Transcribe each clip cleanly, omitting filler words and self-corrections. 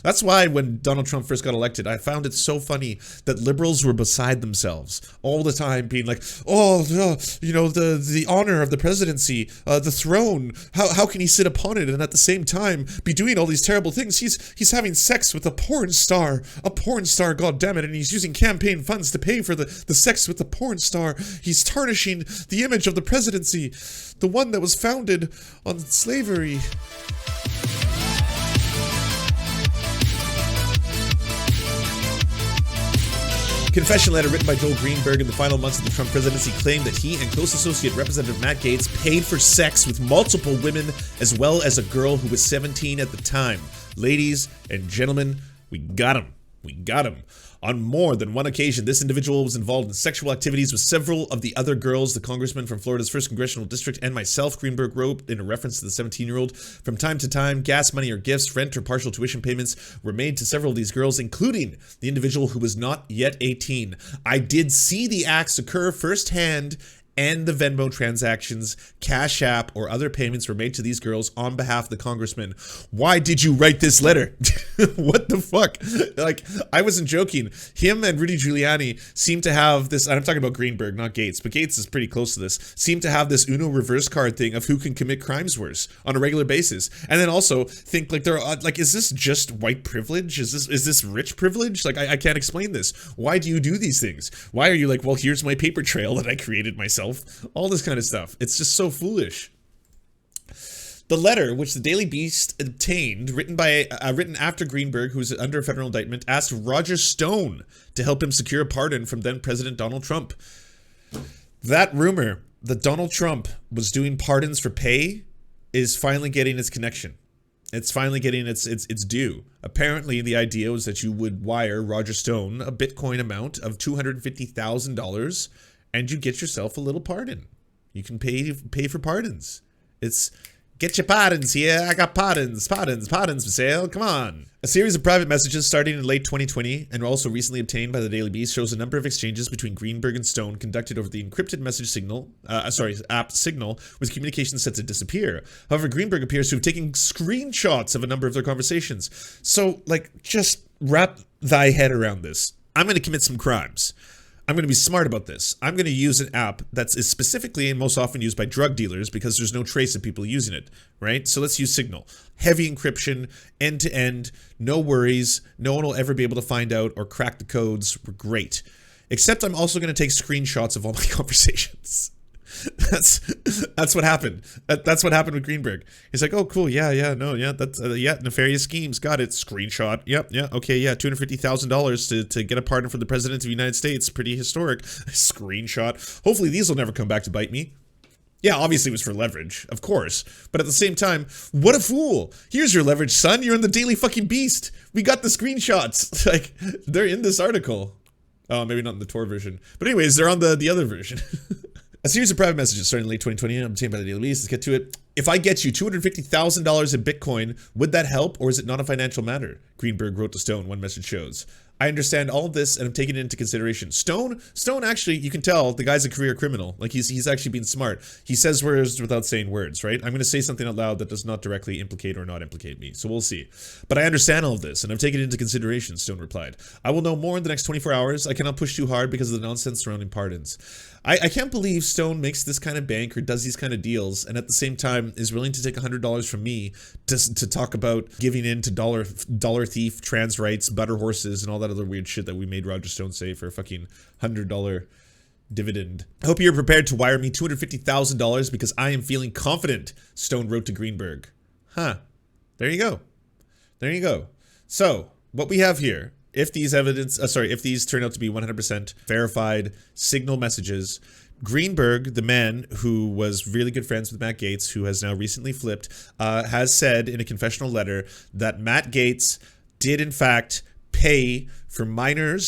That's why when Donald Trump first got elected, I found it so funny that liberals were beside themselves all the time, being like, "Oh, you know, the honor of the presidency, the throne. How can he sit upon it and at the same time be doing all these terrible things? He's having sex with a porn star, God damn it, and he's using campaign funds to pay for the sex with the porn star. He's tarnishing the image of the presidency, the one that was founded on slavery." Confession letter written by Joel Greenberg in the final months of the Trump presidency claimed that he and close associate Representative Matt Gaetz paid for sex with multiple women as well as a girl who was 17 at the time. Ladies and gentlemen, we got him. We got him. On more than one occasion, this individual was involved in sexual activities with several of the other girls, the congressman from Florida's 1st Congressional District, and myself, Greenberg wrote in a reference to the 17-year-old. From time to time, gas money or gifts, rent or partial tuition payments were made to several of these girls, including the individual who was not yet 18. I did see the acts occur firsthand, and the Venmo transactions, Cash App, or other payments were made to these girls on behalf of the congressman. Why did you write this letter? What the fuck? Like, I wasn't joking. Him and Rudy Giuliani seem to have this, and I'm talking about Greenberg, not Gaetz, but Gaetz is pretty close to this, seem to have this Uno reverse card thing of who can commit crimes worse on a regular basis. And then also think like they're like, is this just white privilege? Is this rich privilege? Like, I can't explain this. Why do you do these things? Why are you like, well, here's my paper trail that I created myself? All this kind of stuff. It's just so foolish. The letter, which the Daily Beast obtained, written after Greenberg, who's under a federal indictment, asked Roger Stone to help him secure a pardon from then President Donald Trump. That rumor that Donald Trump was doing pardons for pay is finally getting its connection. It's finally getting its due. Apparently, the idea was that you would wire Roger Stone a Bitcoin amount of $250,000 and you get yourself a little pardon. You can pay for pardons. It's get your pardons here. I got pardons for sale. Come on. A series of private messages starting in late 2020 and also recently obtained by the Daily Beast shows a number of exchanges between Greenberg and Stone conducted over the encrypted message app Signal, with communications set to disappear. However, Greenberg appears to have taken screenshots of a number of their conversations. So, like, just wrap thy head around this. I'm going to commit some crimes. I'm going to be smart about this. I'm going to use an app that is specifically and most often used by drug dealers because there's no trace of people using it, right? So let's use Signal. Heavy encryption, end-to-end, no worries. No one will ever be able to find out or crack the codes. We're great. Except I'm also going to take screenshots of all my conversations. That's what happened. That's what happened with Greenberg. He's like, oh, cool. Yeah, that's nefarious schemes. Got it. Screenshot. Yep. Okay. Yeah. $250,000 to get a pardon from the president of the United States. Pretty historic. Screenshot. Hopefully these will never come back to bite me. Yeah, obviously it was for leverage, of course. But at the same time, what a fool. Here's your leverage, son. You're in the Daily fucking Beast. We got the screenshots. Like, they're in this article. Oh, maybe not in the Tor version. But anyways, they're on the other version. A series of private messages starting in late 2020 obtained by the Daily Beast. Let's get to it. If I get you $250,000 in Bitcoin, would that help or is it not a financial matter? Greenberg wrote to Stone, one message shows. I understand all of this and I'm taking it into consideration. Stone actually, you can tell the guy's a career criminal. Like he's actually being smart. He says words without saying words, right? I'm going to say something out loud that does not directly implicate or not implicate me. So we'll see. But I understand all of this and I've taken it into consideration, Stone replied. I will know more in the next 24 hours. I cannot push too hard because of the nonsense surrounding pardons. I can't believe Stone makes this kind of bank or does these kind of deals and at the same time is willing to take $100 from me to talk about giving in to dollar thief, trans rights, butter horses, and all that other weird shit that we made Roger Stone say for a fucking $100 dividend. I hope you're prepared to wire me $250,000 because I am feeling confident, Stone wrote to Greenberg. Huh. There you go. There you go. So, what we have here, if these turn out to be 100% verified Signal messages, Greenberg, the man who was really good friends with Matt Gaetz, who has now recently flipped, has said in a confessional letter that Matt Gaetz did in fact pay for minor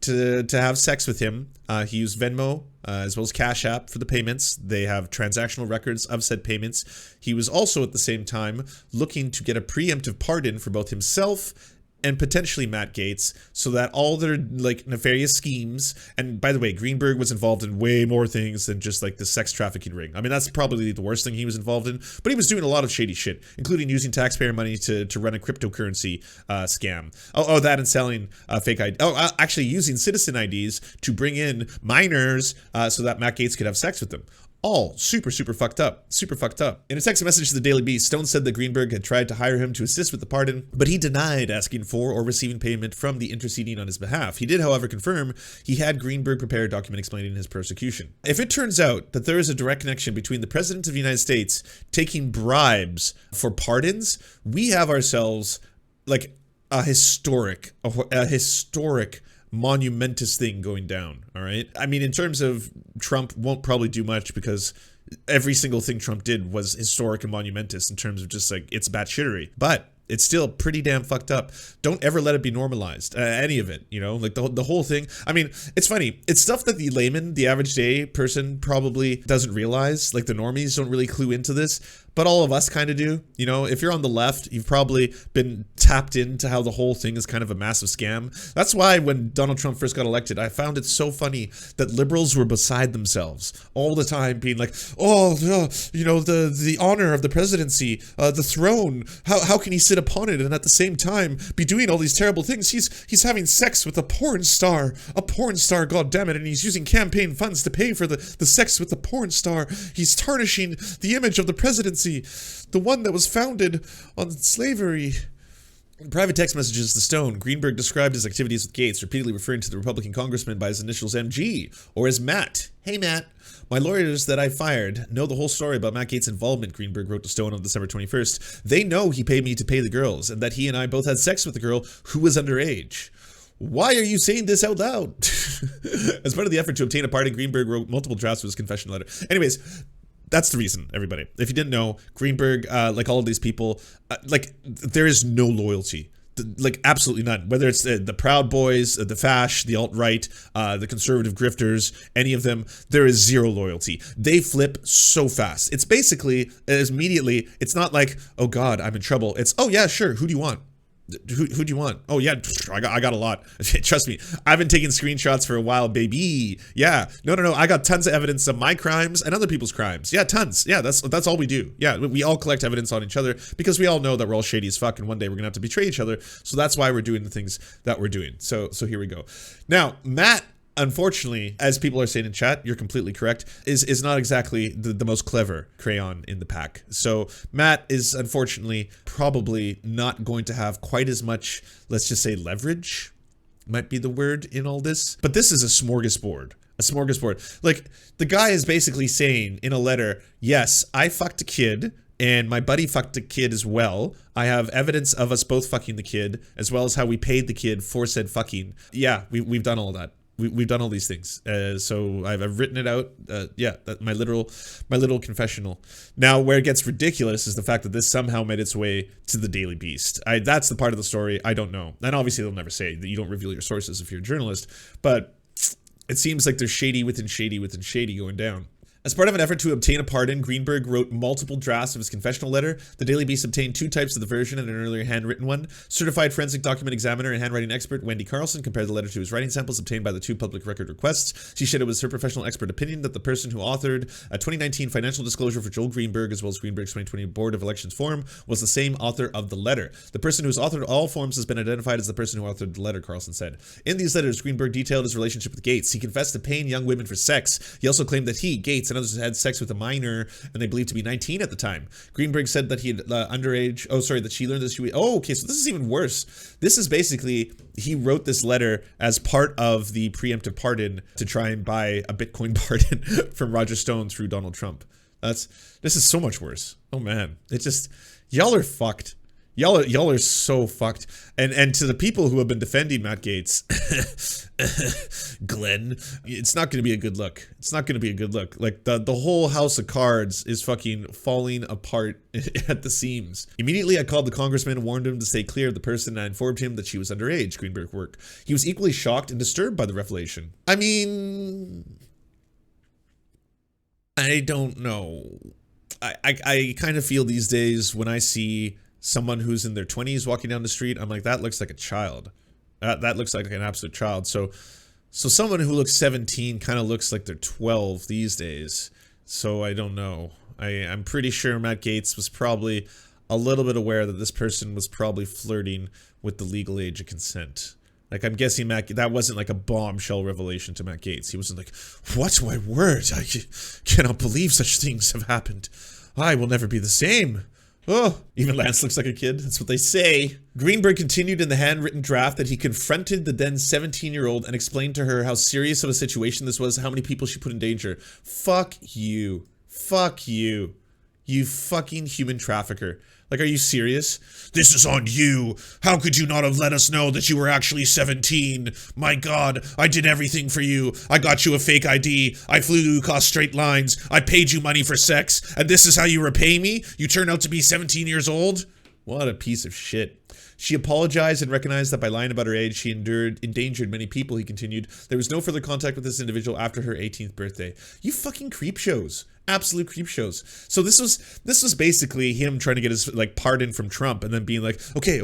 to have sex with him. He used Venmo as well as Cash App for the payments. They have transactional records of said payments. He was also at the same time looking to get a preemptive pardon for both himself and potentially Matt Gaetz, so that all their like nefarious schemes, and by the way, Greenberg was involved in way more things than just like the sex trafficking ring. I mean, that's probably the worst thing he was involved in, but he was doing a lot of shady shit, including using taxpayer money to run a cryptocurrency scam. Oh, that and selling fake ID. Oh, actually using citizen IDs to bring in minors so that Matt Gaetz could have sex with them. All super fucked up. Super fucked up. In a text message to the Daily Beast, Stone said that Greenberg had tried to hire him to assist with the pardon, but he denied asking for or receiving payment from the interceding on his behalf. He did, however, confirm he had Greenberg prepare a document explaining his persecution. If it turns out that there is a direct connection between the President of the United States taking bribes for pardons, we have ourselves like a historic monumentous thing going down. All right, I mean, in terms of Trump won't probably do much because every single thing Trump did was historic and monumentous in terms of just like it's batshittery, but it's still pretty damn fucked up. Don't ever let it be normalized, any of it, you know, like the whole thing. I mean, it's funny, it's stuff that the layman, the average day person probably doesn't realize, like the normies don't really clue into this, but all of us kind of do. You know, if you're on the left, you've probably been tapped into how the whole thing is kind of a massive scam. That's why when Donald Trump first got elected, I found it so funny that liberals were beside themselves all the time, being like, oh, you know, the honor of the presidency, the throne, how can he sit upon it and at the same time be doing all these terrible things? He's having sex with a porn star, god damn it, and he's using campaign funds to pay for the sex with the porn star. He's tarnishing the image of the presidency, the one that was founded on slavery. In private text messages to Stone, Greenberg described his activities with Gaetz, repeatedly referring to the Republican Congressman by his initials MG, or as Matt. Hey Matt, my lawyers that I fired know the whole story about Matt Gaetz' involvement, Greenberg wrote to Stone on December 21st. They know he paid me to pay the girls, and that he and I both had sex with the girl who was underage. Why are you saying this out loud? As part of the effort to obtain a pardon, Greenberg wrote multiple drafts of his confession letter. Anyways, that's the reason, everybody. If you didn't know, Greenberg, like all of these people, like there is no loyalty. Like absolutely none. Whether it's the Proud Boys, the Fash, the alt-right, the conservative grifters, any of them, there is zero loyalty. They flip so fast. It's basically, immediately, it's not like, oh God, I'm in trouble. It's, oh yeah, sure, who do you want? Who do you want? Oh yeah, I got a lot. Trust me, I've been taking screenshots for a while, baby. Yeah, no, I got tons of evidence of my crimes and other people's crimes. Yeah, tons. Yeah, that's all we do. Yeah, we all collect evidence on each other because we all know that we're all shady as fuck, and one day we're gonna have to betray each other. So that's why we're doing the things that we're doing. So here we go. Now, Matt, unfortunately, as people are saying in chat, you're completely correct, is not exactly the most clever crayon in the pack. So Matt is unfortunately probably not going to have quite as much, let's just say, leverage, might be the word in all this. But this is a smorgasbord. A smorgasbord. Like, the guy is basically saying in a letter, yes, I fucked a kid, and my buddy fucked a kid as well. I have evidence of us both fucking the kid, as well as how we paid the kid for said fucking. Yeah, we've done all that. We've done all these things, so I've written it out. Yeah, my literal confessional. Now, where it gets ridiculous is the fact that this somehow made its way to the Daily Beast. That's the part of the story I don't know, and obviously they'll never say that you don't reveal your sources if you're a journalist. But it seems like there's shady within shady within shady going down. As part of an effort to obtain a pardon, Greenberg wrote multiple drafts of his confessional letter. The Daily Beast obtained 2 types of the version and an earlier handwritten one. Certified forensic document examiner and handwriting expert Wendy Carlson compared the letter to his writing samples obtained by the 2 public record requests. She said it was her professional expert opinion that the person who authored a 2019 financial disclosure for Joel Greenberg, as well as Greenberg's 2020 Board of Elections form, was the same author of the letter. The person who has authored all forms has been identified as the person who authored the letter, Carlson said. In these letters, Greenberg detailed his relationship with Gaetz. He confessed to paying young women for sex. He also claimed that he, Gaetz, and others had sex with a minor, and they believed to be 19 at the time. Greenberg said that he had underage. Oh, sorry, that she learned that she. Oh, okay, so this is even worse. This is basically, he wrote this letter as part of the preemptive pardon to try and buy a Bitcoin pardon from Roger Stone through Donald Trump. This is so much worse. Oh man, it's just, y'all are fucked. Y'all are so fucked. And to the people who have been defending Matt Gaetz, Glenn, it's not going to be a good look. It's not going to be a good look. Like the whole house of cards is fucking falling apart at the seams. Immediately, I called the congressman and warned him to stay clear of the person, and I informed him that she was underage, Greenberg worked. He was equally shocked and disturbed by the revelation. I mean, I don't know. I kind of feel these days when I see someone who's in their 20s walking down the street, I'm like, that looks like a child. That looks like an absolute child. So someone who looks 17 kind of looks like they're 12 these days. So I don't know. I'm pretty sure Matt Gaetz was probably a little bit aware that this person was probably flirting with the legal age of consent. Like, I'm guessing that wasn't like a bombshell revelation to Matt Gaetz. He wasn't like, what, my word, I cannot believe such things have happened. I will never be the same. Oh, even Lance looks like a kid. That's what they say. Greenberg continued in the handwritten draft that he confronted the then 17-year-old and explained to her how serious of a situation this was, how many people she put in danger. Fuck you. Fuck you. You fucking human trafficker. Like, are you serious? This is on you. How could you not have let us know that you were actually 17? My God, I did everything for you. I got you a fake ID. I flew you across straight lines. I paid you money for sex. And this is how you repay me? You turn out to be 17 years old? What a piece of shit. She apologized and recognized that by lying about her age, she endangered many people, he continued. There was no further contact with this individual after her 18th birthday. You fucking creep shows. Absolute creep shows. So this was basically him trying to get his pardon from Trump and then being like, okay,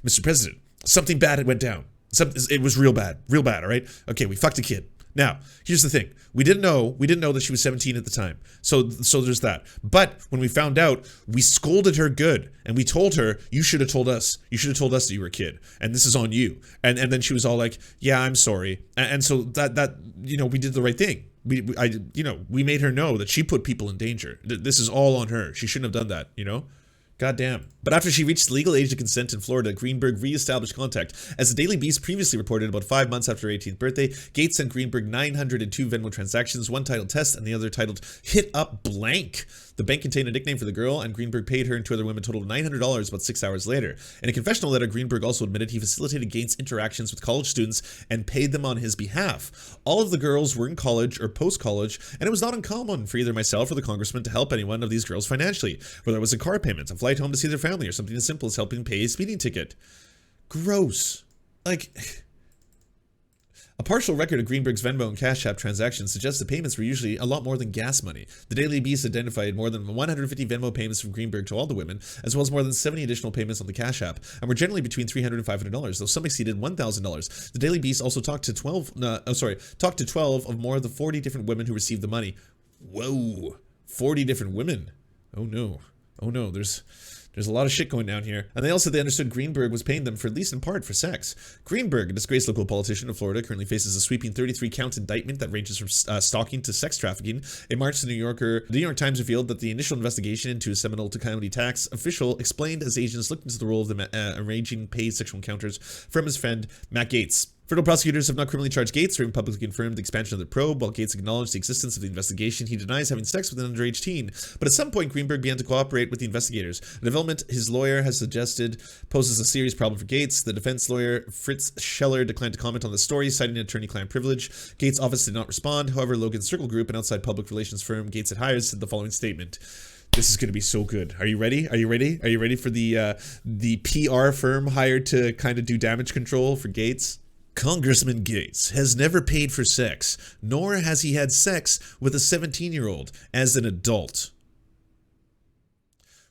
Mr. President, something bad went down. It was real bad, all right? Okay, we fucked a kid. Now, here's the thing. We didn't know that she was 17 at the time. So there's that. But when we found out, we scolded her good and we told her, you should have told us. You should have told us that you were a kid and this is on you. And then she was all like, yeah, I'm sorry. And so that we did the right thing. We made her know that she put people in danger. This is all on her. She shouldn't have done that, God damn. But after she reached the legal age of consent in Florida, Greenberg re-established contact. As the Daily Beast previously reported, about 5 months after her 18th birthday, Gaetz sent Greenberg 902 Venmo transactions, one titled Test and the other titled Hit Up Blank. The bank contained a nickname for the girl, and Greenberg paid her and two other women totaled $900 about 6 hours later. In a confessional letter, Greenberg also admitted he facilitated Gaetz' interactions with college students and paid them on his behalf. All of the girls were in college or post-college, and it was not uncommon for either myself or the congressman to help any one of these girls financially, whether it was a car payment, a flight home to see their family, or something as simple as helping pay a speeding ticket. Gross. A partial record of Greenberg's Venmo and Cash App transactions suggests the payments were usually a lot more than gas money. The Daily Beast identified more than 150 Venmo payments from Greenberg to all the women, as well as more than 70 additional payments on the Cash App, and were generally between $300 and $500, though some exceeded $1,000. The Daily Beast also talked to 12 of more of the 40 different women who received the money. Whoa, 40 different women. Oh no, there's a lot of shit going down here. And they also understood Greenberg was paying them for at least in part for sex. Greenberg, a disgraced local politician of Florida, currently faces a sweeping 33-count indictment that ranges from stalking to sex trafficking. In March, the New York Times revealed that the initial investigation into a Seminole County tax official explained as agents looked into the role of the arranging paid sexual encounters from his friend Matt Gaetz. Federal prosecutors have not criminally charged Gaetz or publicly confirmed the expansion of the probe. While Gaetz acknowledged the existence of the investigation, he denies having sex with an underage teen. But at some point, Greenberg began to cooperate with the investigators. A development his lawyer has suggested poses a serious problem for Gaetz. The defense lawyer, Fritz Scheller, declined to comment on the story, citing attorney-client privilege. Gaetz' office did not respond. However, Logan Circle Group, an outside public relations firm Gaetz had hired, said the following statement. This is going to be so good. Are you ready? Are you ready for the PR firm hired to kind of do damage control for Gaetz? Congressman Gaetz has never paid for sex, nor has he had sex with a 17-year-old as an adult.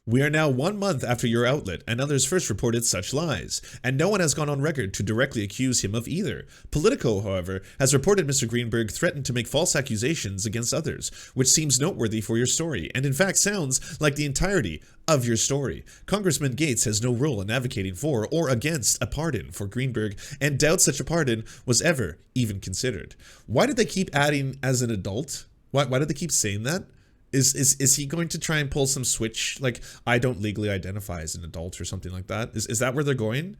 We are now 1 month after your outlet and others first reported such lies, and no one has gone on record to directly accuse him of either. Politico, however, has reported Mr. Greenberg threatened to make false accusations against others, which seems noteworthy for your story, and in fact sounds like the entirety of your story. Congressman Gaetz has no role in advocating for or against a pardon for Greenberg, and doubts such a pardon was ever even considered. Why did they keep adding as an adult? Why did they keep saying that? Is he going to try and pull some switch, like I don't legally identify as an adult or something like that? Is that where they're going?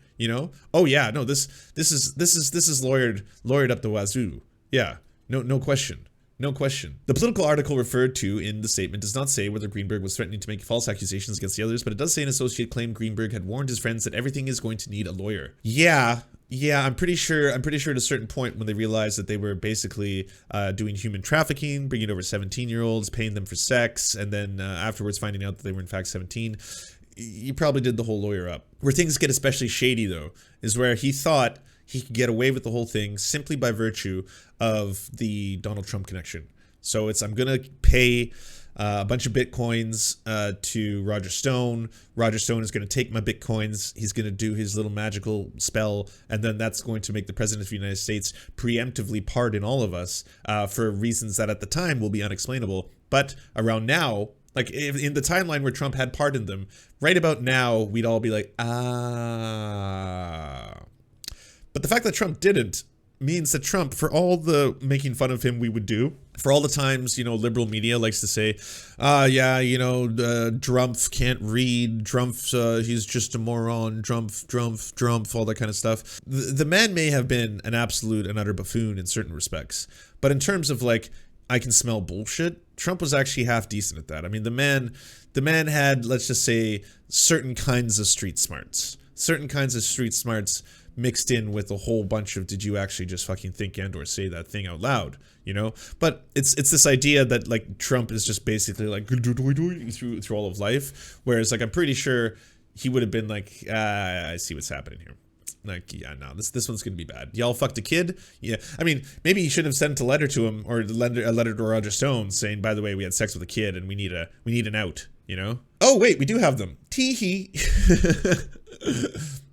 Oh yeah, no, this is lawyered up the wazoo. Yeah, no question. No question. The political article referred to in the statement does not say whether Greenberg was threatening to make false accusations against the others, but it does say an associate claimed Greenberg had warned his friends that everything is going to need a lawyer. Yeah, I'm pretty sure at a certain point when they realized that they were basically doing human trafficking, bringing over 17-year-olds, paying them for sex, and then afterwards finding out that they were in fact 17, he probably did the whole lawyer up. Where things get especially shady, though, is where he thought he could get away with the whole thing simply by virtue of the Donald Trump connection. So I'm gonna pay a bunch of bitcoins to Roger Stone. Roger Stone is going to take my bitcoins. He's going to do his little magical spell, and then that's going to make the president of the United States preemptively pardon all of us for reasons that at the time will be unexplainable. But around now, like in the timeline where Trump had pardoned them, right about now, we'd all be like, ah. But the fact that Trump didn't means that Trump, for all the making fun of him we would do, for all the times, you know, liberal media likes to say, yeah, you know, Drumpf can't read, Drumpf, he's just a moron, Drumpf, all that kind of stuff. The man may have been an absolute and utter buffoon in certain respects, but in terms of like, I can smell bullshit, Trump was actually half decent at that. I mean, the man had, let's just say, certain kinds of street smarts mixed in with a whole bunch of, did you actually just fucking think and or say that thing out loud, you know? But it's this idea that like Trump is just basically like through all of life, whereas like I'm pretty sure he would have been like, I see what's happening here. Like, yeah, no, this one's gonna be bad. Y'all fucked a kid? Yeah, I mean, maybe he should have sent a letter to him, or a letter to Roger Stone saying, by the way, we had sex with a kid and we need an out, you know? Oh wait, we do have them. Tee-hee.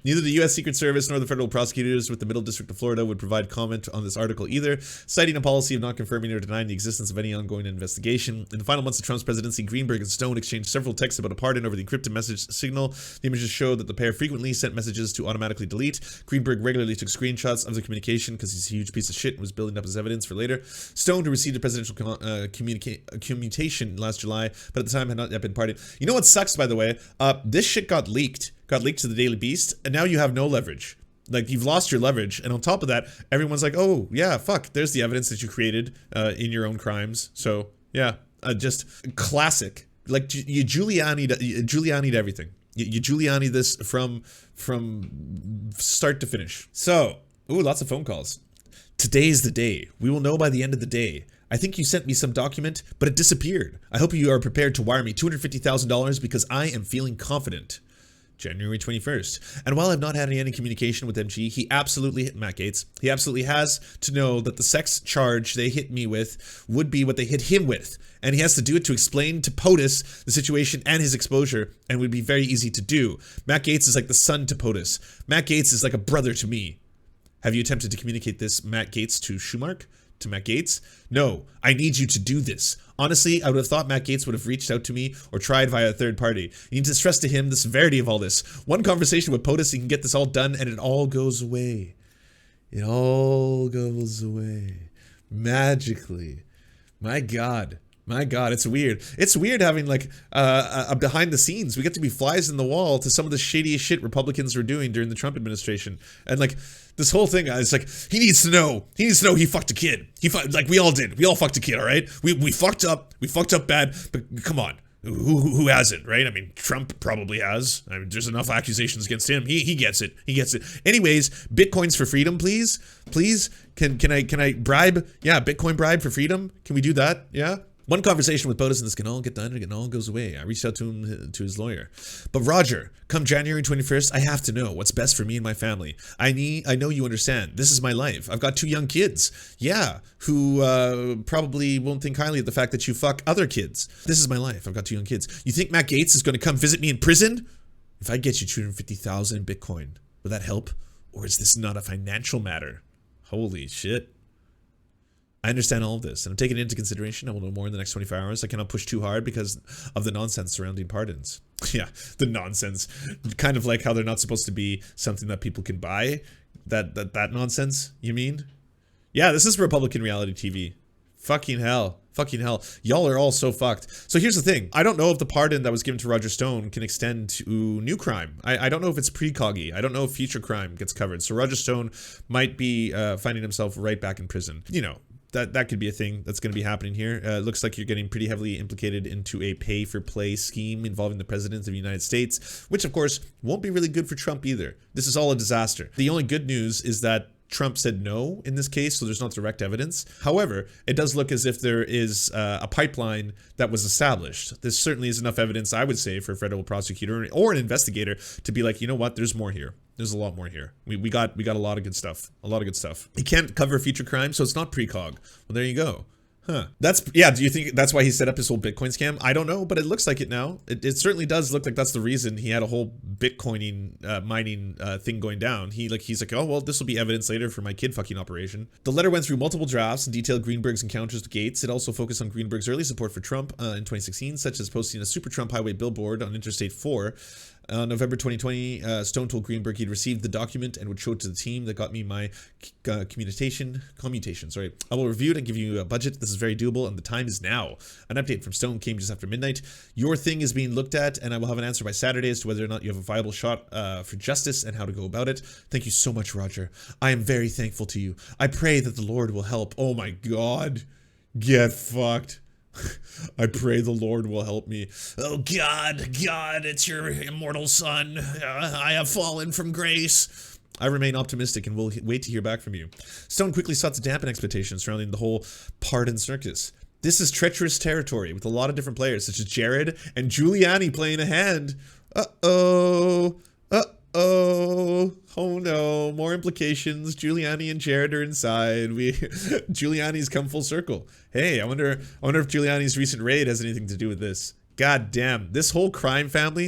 Neither the U.S. Secret Service nor the federal prosecutors with the Middle District of Florida would provide comment on this article either, citing a policy of not confirming or denying the existence of any ongoing investigation. In the final months of Trump's presidency, Greenberg and Stone exchanged several texts about a pardon over the encrypted message signal. The images show that the pair frequently sent messages to automatically delete. Greenberg regularly took screenshots of the communication because he's a huge piece of shit and was building up his evidence for later. Stone, who received a presidential commutation last July, but at the time had not yet been pardoned. You know what sucks, by the way? This shit got leaked to the Daily Beast, and now you have no leverage. Like, you've lost your leverage, and on top of that, everyone's like, oh, yeah, fuck, there's the evidence that you created in your own crimes. So, yeah, just classic. Like, you Giuliani'd everything. You Giuliani this from start to finish. So, ooh, lots of phone calls. Today's the day. We will know by the end of the day. I think you sent me some document, but it disappeared. I hope you are prepared to wire me $250,000 because I am feeling confident. January 21st. And while I've not had any communication with MG, he absolutely, Matt Gaetz, he absolutely has to know that the sex charge they hit me with would be what they hit him with. And he has to do it to explain to POTUS the situation and his exposure, and would be very easy to do. Matt Gaetz is like the son to POTUS. Matt Gaetz is like a brother to me. Have you attempted to communicate this, Matt Gaetz, to Schumark? To Matt Gaetz? No, I need you to do this. Honestly, I would have thought Matt Gaetz would have reached out to me or tried via a third party. You need to stress to him the severity of all this. One conversation with POTUS, he can get this all done and it all goes away. It all goes away. Magically. My God. My God, it's weird. It's weird having like a behind the scenes. We get to be flies in the wall to some of the shadiest shit Republicans were doing during the Trump administration. And like this whole thing, it's like, he needs to know he fucked a kid. Like we all did. We all fucked a kid, all right? We fucked up. We fucked up bad, but come on. Who hasn't, right? I mean, Trump probably has. I mean, there's enough accusations against him. He gets it. He gets it. Anyways, Bitcoins for freedom, please. Please, can I bribe? Yeah, Bitcoin bribe for freedom. Can we do that? Yeah. One conversation with POTUS and this can all get done and it all goes away. I reached out to him, to his lawyer. But Roger, come January 21st, I have to know what's best for me and my family. I know you understand. This is my life. I've got 2 young kids. Yeah, who probably won't think highly of the fact that you fuck other kids. This is my life. I've got 2 young kids. You think Matt Gaetz is going to come visit me in prison? If I get you 250,000 in Bitcoin, will that help? Or is this not a financial matter? Holy shit. I understand all of this, and I'm taking it into consideration. I will know more in the next 24 hours. I cannot push too hard because of the nonsense surrounding pardons. Yeah, the nonsense. Kind of like how they're not supposed to be something that people can buy. That nonsense, you mean? Yeah, this is Republican reality TV. Fucking hell. Fucking hell. Y'all are all so fucked. So here's the thing. I don't know if the pardon that was given to Roger Stone can extend to new crime. I don't know if it's precoggy. I don't know if future crime gets covered. So Roger Stone might be finding himself right back in prison. You know, that could be a thing that's going to be happening here. It looks like you're getting pretty heavily implicated into a pay-for-play scheme involving the President of the United States, which of course won't be really good for Trump either. This is all a disaster. The only good news is that Trump said no in this case, so there's not direct evidence. However, it does look as if there is a pipeline that was established. There certainly is enough evidence, I would say, for a federal prosecutor or an investigator to be like, you know what, there's more here. There's a lot more here. We got a lot of good stuff. A lot of good stuff. He can't cover future crime, so it's not precog. Well, there you go. Huh. Yeah, do you think that's why he set up his whole Bitcoin scam? I don't know, but it looks like it now. It certainly does look like that's the reason he had a whole Bitcoining, mining thing going down. He's like, oh, well, this will be evidence later for my kid fucking operation. The letter went through multiple drafts and detailed Greenberg's encounters with Gaetz. It also focused on Greenberg's early support for Trump in 2016, such as posting a Super Trump Highway billboard on Interstate 4. November 2020, Stone told Greenberg he'd received the document and would show it to the team that got me my commutation. Sorry, I will review it and give you a budget. This is very doable, and the time is now. An update from Stone came just after midnight. Your thing is being looked at, and I will have an answer by Saturday as to whether or not you have a viable shot for justice and how to go about it. Thank you so much, Roger. I am very thankful to you. I pray that the Lord will help. Oh my God, get fucked. I pray the Lord will help me. Oh God, it's your immortal son. I have fallen from grace. I remain optimistic and will wait to hear back from you. Stone quickly sought to dampen expectations surrounding the whole pardon circus. This is treacherous territory with a lot of different players, such as Jared and Giuliani playing a hand. Uh-oh. Oh no, more implications. Giuliani and Jared are inside. Giuliani's come full circle. Hey, I wonder if Giuliani's recent raid has anything to do with this. God damn, this whole crime family,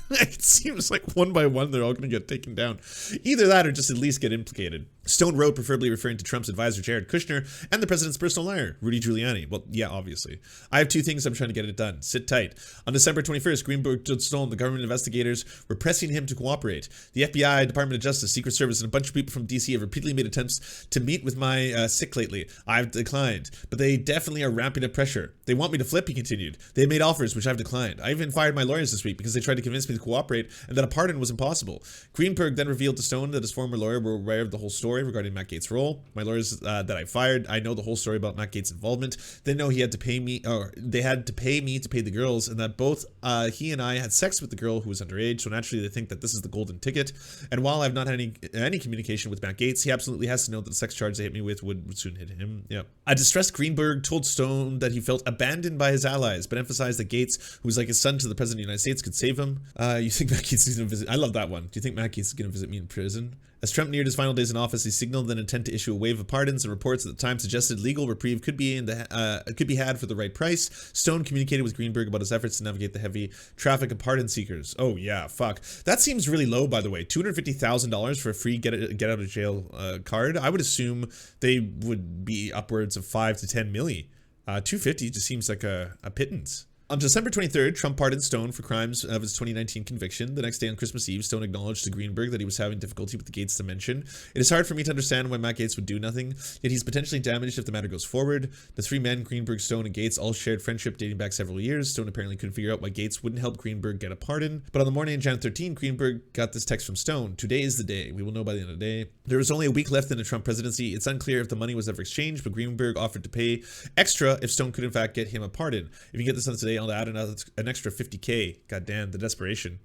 it seems like one by one they're all gonna get taken down. Either that or just at least get implicated. Stone wrote, preferably referring to Trump's advisor Jared Kushner and the president's personal lawyer, Rudy Giuliani. Well, yeah, obviously. I have two things I'm trying to get it done. Sit tight. On December 21st, Greenberg told Stone the government investigators were pressing him to cooperate. The FBI, Department of Justice, Secret Service, and a bunch of people from DC have repeatedly made attempts to meet with my sick lately. I've declined, but they definitely are ramping up pressure. They want me to flip, he continued. They made offers, which I've declined. I even fired my lawyers this week because they tried to convince me to cooperate and that a pardon was impossible. Greenberg then revealed to Stone that his former lawyer were aware of the whole story regarding Matt Gaetz' role. My lawyers that I fired, I know the whole story about Matt Gaetz' involvement. They know he had to pay me, or they had to pay me to pay the girls, and that both he and I had sex with the girl who was underage. So naturally, they think that this is the golden ticket. And while I've not had any communication with Matt Gaetz, he absolutely has to know that the sex charge they hit me with would soon hit him. Yeah. A distressed Greenberg told Stone that he felt abandoned by his allies, but emphasized that Gaetz, who was like his son to the president of the United States, could save him. You think Matt Gaetz is going to visit? I love that one. Do you think Matt Gaetz is going to visit me in prison? As Trump neared his final days in office, he signaled an intent to issue a wave of pardons, and reports at the time suggested legal reprieve could be had for the right price. Stone communicated with Greenberg about his efforts to navigate the heavy traffic of pardon seekers. Oh yeah, fuck. That seems really low, by the way. $250,000 for a free get out of jail card. I would assume they would be upwards of 5 to 10 milli. 250 just seems like a pittance. On December 23rd, Trump pardoned Stone for crimes of his 2019 conviction. The next day on Christmas Eve, Stone acknowledged to Greenberg that he was having difficulty with the Gaetz dimension. It is hard for me to understand why Matt Gaetz would do nothing, yet he's potentially damaged if the matter goes forward. The three men, Greenberg, Stone, and Gaetz, all shared friendship dating back several years. Stone apparently couldn't figure out why Gaetz wouldn't help Greenberg get a pardon. But on the morning of January 13, Greenberg got this text from Stone. Today is the day. We will know by the end of the day. There was only a week left in the Trump presidency. It's unclear if the money was ever exchanged, but Greenberg offered to pay extra if Stone could in fact get him a pardon. If you get this done today, I'll add an extra $50K. God damn, the desperation.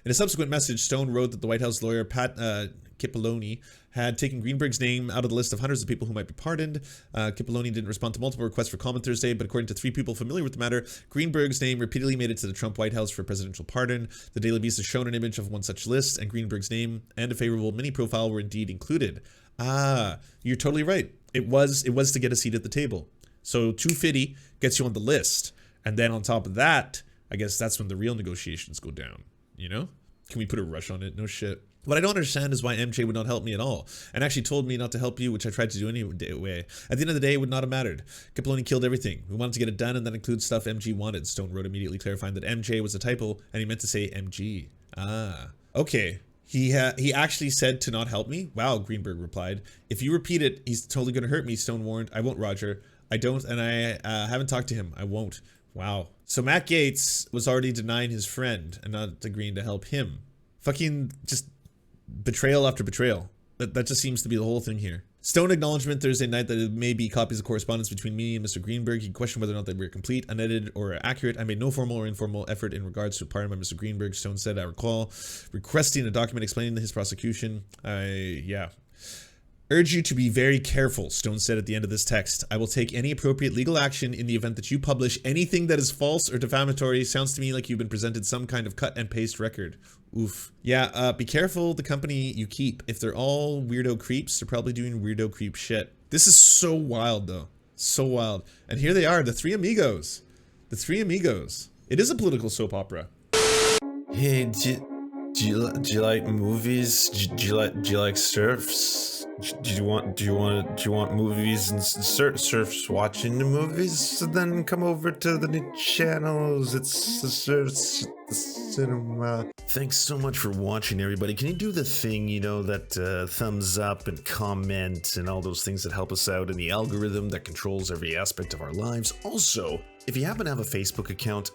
In a subsequent message, Stone wrote that the White House lawyer Pat Cipollone had taken Greenberg's name out of the list of hundreds of people who might be pardoned. Cipollone didn't respond to multiple requests for comment Thursday, but according to three people familiar with the matter, Greenberg's name repeatedly made it to the Trump White House for a presidential pardon. The Daily Beast has shown an image of one such list, and Greenberg's name and a favorable mini profile were indeed included. Ah, you're totally right. It was to get a seat at the table. So 250 gets you on the list, and then on top of that, I guess that's when the real negotiations go down, you know? Can we put a rush on it? No shit. What I don't understand is why MJ would not help me at all, and actually told me not to help you, which I tried to do anyway. At the end of the day, it would not have mattered. Cipollone killed everything. We wanted to get it done, and that includes stuff MG wanted. Stone wrote immediately clarifying that MJ was a typo, and he meant to say MG. Ah, okay. He actually said to not help me? Wow, Greenberg replied. If you repeat it, he's totally going to hurt me, Stone warned. I won't, Roger. I don't, and I haven't talked to him. I won't. Wow. So Matt Gaetz was already denying his friend and not agreeing to help him. Fucking just betrayal after betrayal. That just seems to be the whole thing here. Stone acknowledgement Thursday night that it may be copies of correspondence between me and Mr. Greenberg. He questioned whether or not they were complete, unedited, or accurate. I made no formal or informal effort in regards to a pardon by Mr. Greenberg. Stone said, I recall requesting a document explaining his prosecution. Yeah. Urge you to be very careful, Stone said at the end of this text. I will take any appropriate legal action in the event that you publish anything that is false or defamatory. Sounds to me like you've been presented some kind of cut and paste record. Oof. Yeah, be careful the company you keep. If they're all weirdo creeps, they're probably doing weirdo creep shit. This is so wild though. So wild. And here they are, the three amigos. The three amigos. It is a political soap opera. Hey, do you like movies? Do you like Serfs? Do you want movies and Serfs watching the movies? So then come over to the new channels. It's the Serfs the cinema. Thanks so much for watching, everybody. Can you do the thing, that thumbs up and comment and all those things that help us out in the algorithm that controls every aspect of our lives? Also, if you happen to have a Facebook account,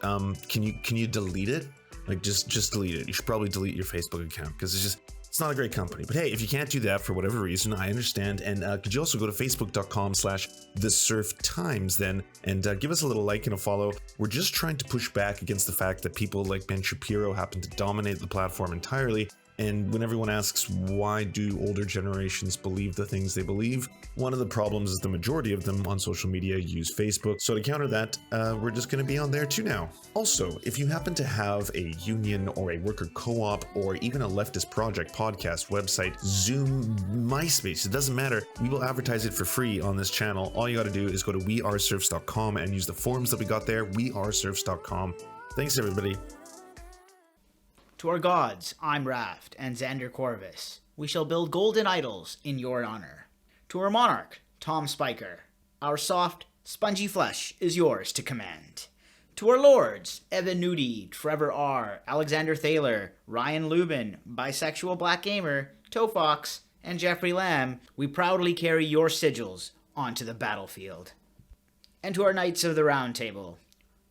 can you delete it? Like, just delete it. You should probably delete your Facebook account because it's not a great company. But hey, if you can't do that for whatever reason, I understand. And could you also go to facebook.com/thesurftimes then and give us a little like and a follow. We're just trying to push back against the fact that people like Ben Shapiro happen to dominate the platform entirely. And when everyone asks why do older generations believe the things they believe, one of the problems is the majority of them on social media use Facebook. So to counter that, we're just going to be on there too now. Also, if you happen to have a union or a worker co-op or even a leftist project, podcast, website, Zoom, MySpace, it doesn't matter. We will advertise it for free on this channel. All you got to do is go to weareserfs.com and use the forms that we got there, weareserfs.com. Thanks, everybody. To our gods, I'm Raft and Xander Corvus. We shall build golden idols in your honor. To our monarch, Tom Spiker. Our soft, spongy flesh is yours to command. To our lords, Evan Nudie, Trevor R., Alexander Thaler, Ryan Lubin, Bisexual Black Gamer, Toe Fox, and Jeffrey Lamb, we proudly carry your sigils onto the battlefield. And to our Knights of the Round Table,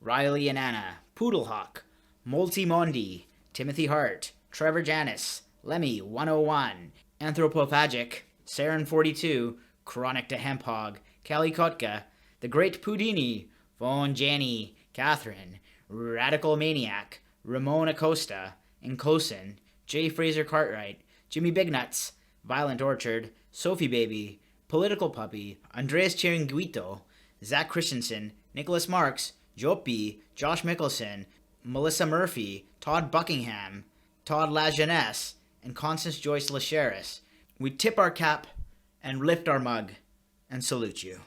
Riley and Anna, Poodlehawk, Multi Mondi, Timothy Hart, Trevor Janis, Lemmy 101, Anthropophagic, Saren 42, Chronic to Hemphog, Callie Kotka, The Great Pudini, Von Janney, Catherine, Radical Maniac, Ramon Acosta, Enclosen, J. Fraser Cartwright, Jimmy Bignuts, Violent Orchard, Sophie Baby, Political Puppy, Andreas Chiringuito, Zach Christensen, Nicholas Marks, Jopi, Josh Mickelson, Melissa Murphy, Todd Buckingham, Todd LaJeunesse, and Constance Joyce Lacheris. We tip our cap and lift our mug and salute you.